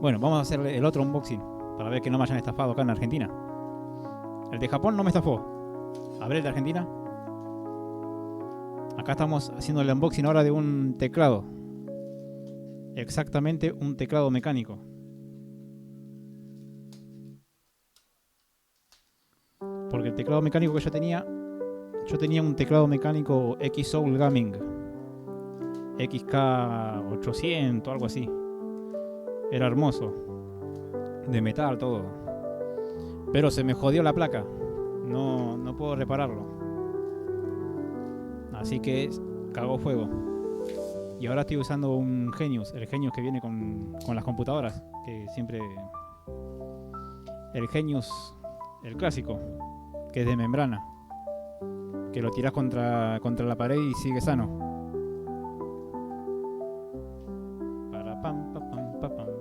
Bueno, vamos a hacer el otro unboxing para ver que no me hayan estafado acá en Argentina. El de Japón no me estafó. A ver el de Argentina. Acá estamos haciendo el unboxing ahora de un teclado. Exactamente un teclado mecánico. Porque el teclado mecánico que yo tenía un teclado mecánico X-Soul Gaming XK800, algo así. Era hermoso, de metal todo, pero se me jodió la placa. No puedo repararlo, así que cagó fuego. Y ahora estoy usando un Genius, el Genius que viene con las computadoras, que siempre... El Genius, el clásico, que es de membrana, que lo tiras contra la pared y sigue sano. Para pam, pa, pam, pa, pam, pam.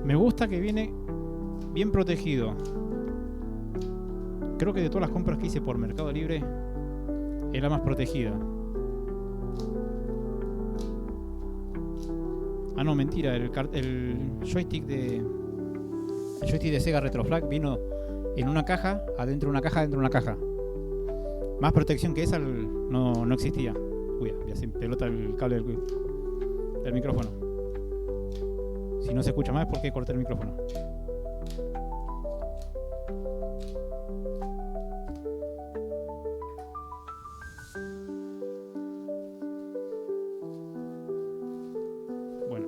Me gusta que viene bien protegido. Creo que de todas las compras que hice por Mercado Libre es la más protegida. Ah, no, mentira. El joystick de Sega Retroflag vino en una caja, adentro de una caja, dentro de una caja. Más protección que esa no existía. Uy, ya se pelota el cable del micrófono. Si no se escucha más es porque corté el micrófono. Bueno.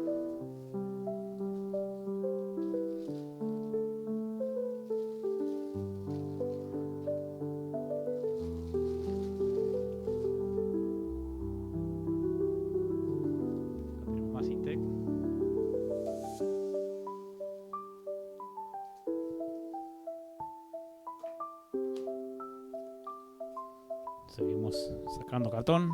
Acá tenemos más Intec. Seguimos sacando cartón.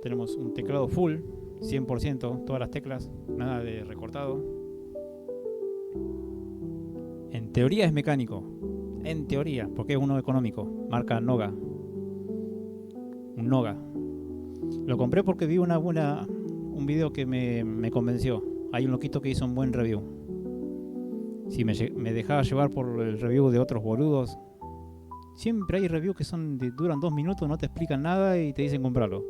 Tenemos un teclado full, 100%, todas las teclas, nada de recortado. En teoría es mecánico. En teoría, porque es uno económico. Marca Noga. Un Noga. Lo compré porque vi un video que me convenció. Hay un loquito que hizo un buen review. Si me dejaba llevar por el review de otros boludos. Siempre hay reviews que duran 2 minutos, no te explican nada y te dicen comprarlo.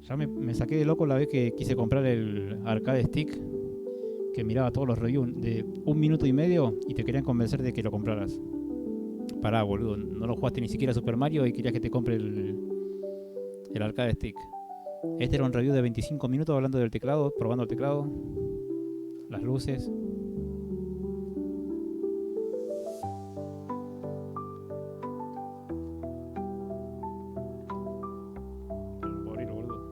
Ya me saqué de loco la vez que quise comprar el Arcade Stick, que miraba todos los reviews de 1 minuto y medio y te querían convencer de que lo compraras. Pará, boludo, no lo jugaste ni siquiera Super Mario y querías que te compre el Arcade Stick. Este era un review de 25 minutos hablando del teclado, probando el teclado, las luces. Puedo abrirlo, boludo.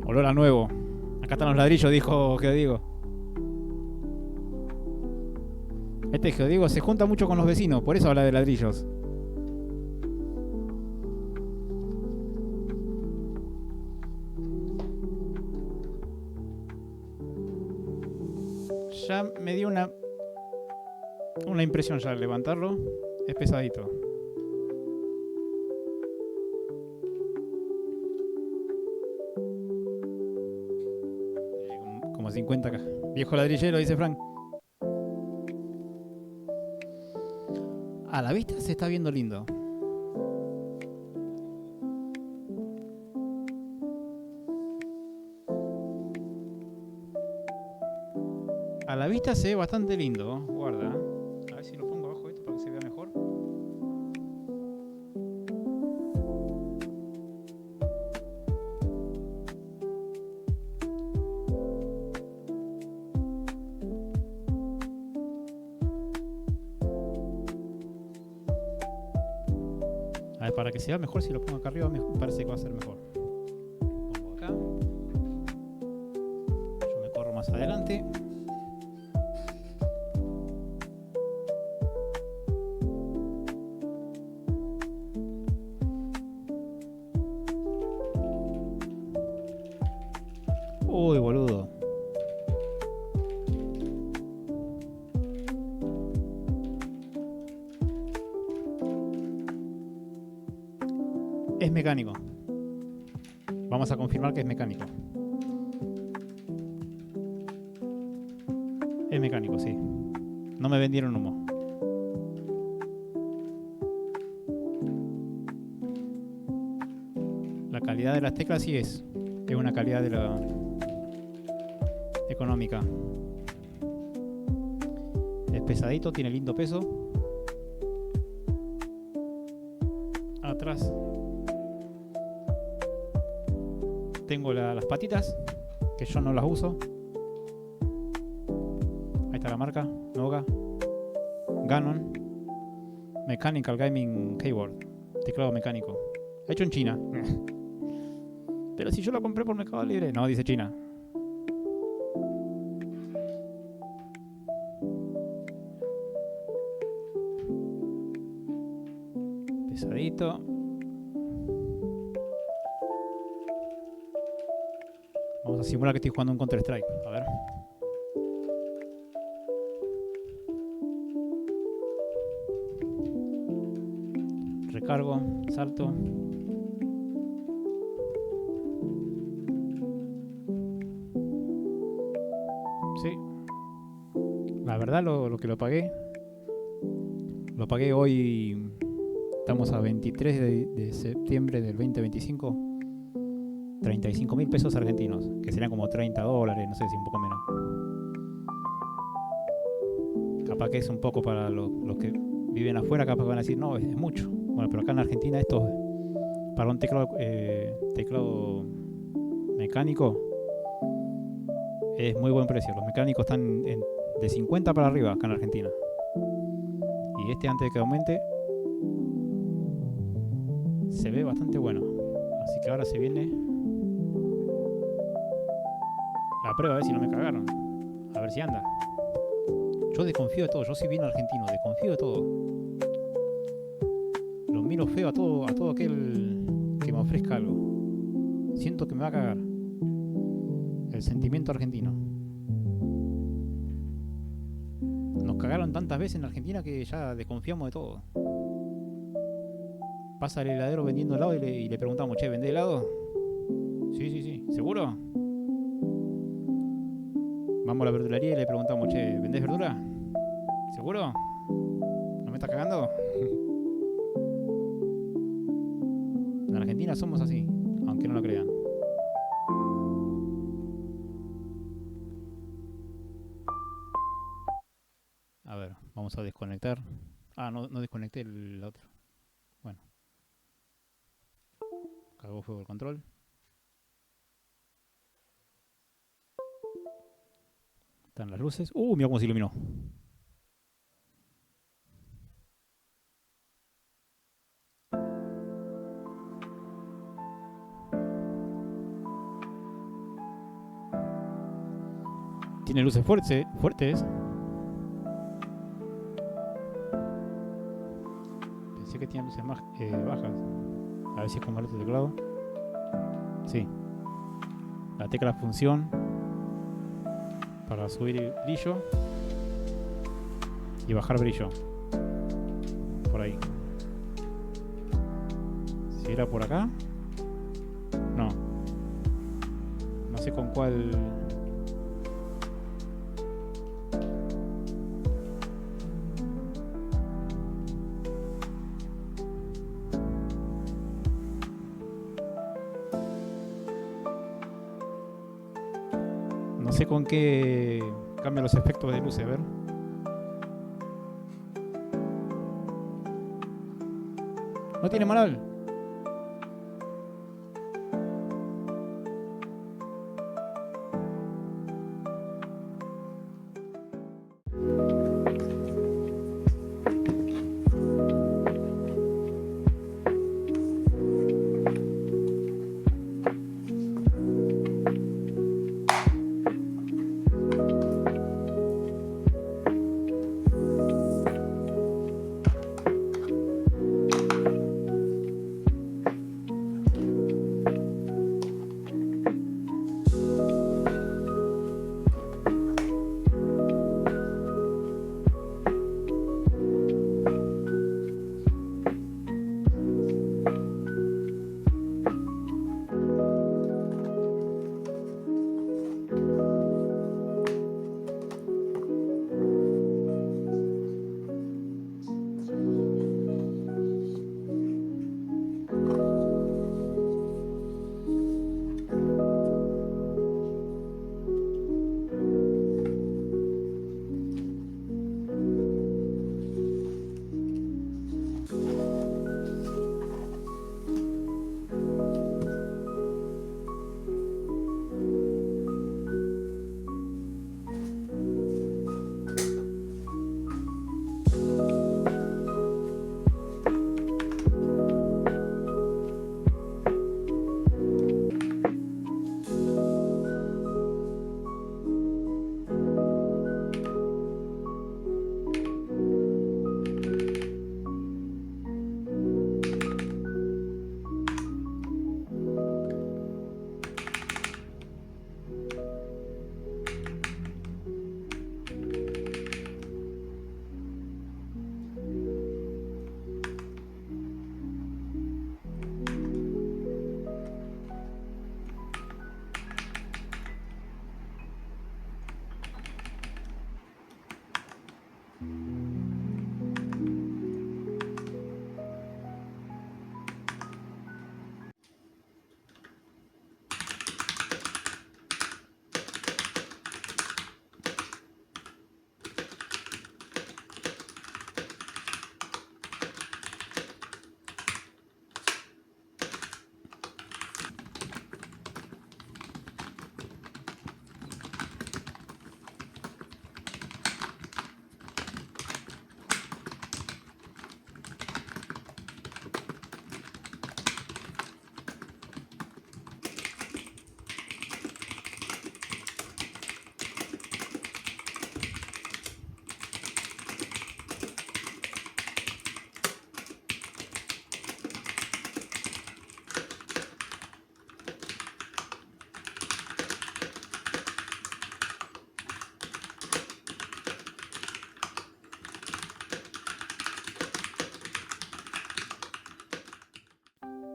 Olor a nuevo. Acá están los ladrillos, dijo Geodiego. Este Geodiego se junta mucho con los vecinos, por eso habla de ladrillos. Ya me dio una impresión ya al levantarlo. Es pesadito. Como 50 acá. Viejo ladrillero, dice Frank. A la vista se está viendo lindo. A la vista se ve bastante lindo. Guarda. A ver si lo pongo abajo esto para que se vea mejor. A ver, para que se vea mejor, si lo pongo acá arriba me parece que va a ser mejor. Lo pongo acá. adelante. Uy, boludo. Es mecánico. Vamos a confirmar que es mecánico. Es mecánico, sí. No me vendieron humo. La calidad de las teclas sí es. Es una calidad de la económica. Es pesadito, tiene lindo peso. Atrás tengo las patitas, que yo no las uso. Ahí está la marca, Noga, Ganon, Mechanical Gaming Keyboard, teclado mecánico, hecho en China. Pero si yo lo compré por Mercado Libre, no, dice China. Pesadito. Vamos a simular que estoy jugando un Counter Strike. A ver. Recargo, salto. Sí. La verdad lo que lo pagué hoy. Estamos a 23 de septiembre del 2025. 35.000 pesos argentinos, que serían como 30 dólares, no sé si un poco menos. Capaz que es un poco para los que viven afuera, capaz que van a decir, no, es mucho. Bueno, pero acá en Argentina esto, para un teclado mecánico, es muy buen precio. Los mecánicos están de 50 para arriba acá en Argentina. Y este, antes de que aumente, se ve bastante bueno. Así que ahora se viene la prueba, a ver si no me cagaron. A ver si anda. Yo desconfío de todo. Yo soy bien argentino. Desconfío de todo. Lo miro feo a todo aquel que me ofrezca algo. Siento que me va a cagar. El sentimiento argentino. Nos cagaron tantas veces en Argentina que ya desconfiamos de todo. Pasa el heladero vendiendo helado y le preguntamos, che, ¿vendés helado? Sí. ¿Seguro? Vamos a la verdulería y le preguntamos, che, ¿vendés verdura? ¿Seguro? ¿No me estás cagando? En Argentina somos así, aunque no lo crean. A ver, vamos a desconectar. Ah, no desconecté el otro. Bueno. Cagó fuego el control. Están las luces. Mira cómo se iluminó. Tiene luces fuertes. Pensé que tenía luces más bajas. A ver si es como el otro teclado. Sí. La tecla función para subir el brillo y bajar brillo. Por ahí. Si era por acá. No. No sé con cuál. No sé con qué cambian los efectos de luces, a ver. No tiene manual.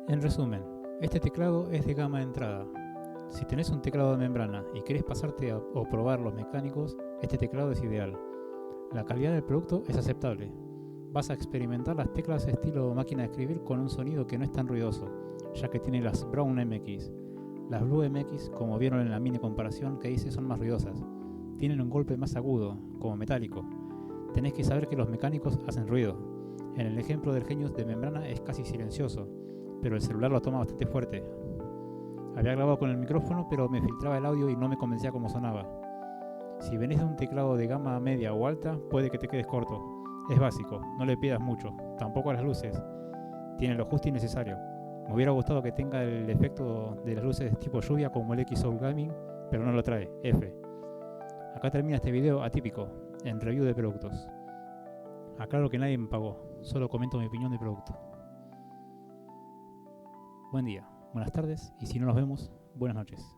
En resumen, este teclado es de gama de entrada. Si tenés un teclado de membrana y querés pasarte o probar los mecánicos, este teclado es ideal. La calidad del producto es aceptable. Vas a experimentar las teclas estilo máquina de escribir con un sonido que no es tan ruidoso, ya que tiene las Brown MX. Las Blue MX, como vieron en la mini comparación que hice, son más ruidosas. Tienen un golpe más agudo, como metálico. Tenés que saber que los mecánicos hacen ruido. En el ejemplo del Genius de membrana es casi silencioso, pero el celular lo toma bastante fuerte. Había grabado con el micrófono, pero me filtraba el audio y no me convencía cómo sonaba. Si venís de un teclado de gama media o alta, puede que te quedes corto. Es básico, no le pidas mucho, tampoco a las luces. Tiene lo justo y necesario. Me hubiera gustado que tenga el efecto de las luces tipo lluvia como el X-Soul Gaming, pero no lo trae, F. Acá termina este video atípico, en review de productos. Aclaro que nadie me pagó, solo comento mi opinión de producto. Buen día, buenas tardes y si no nos vemos, buenas noches.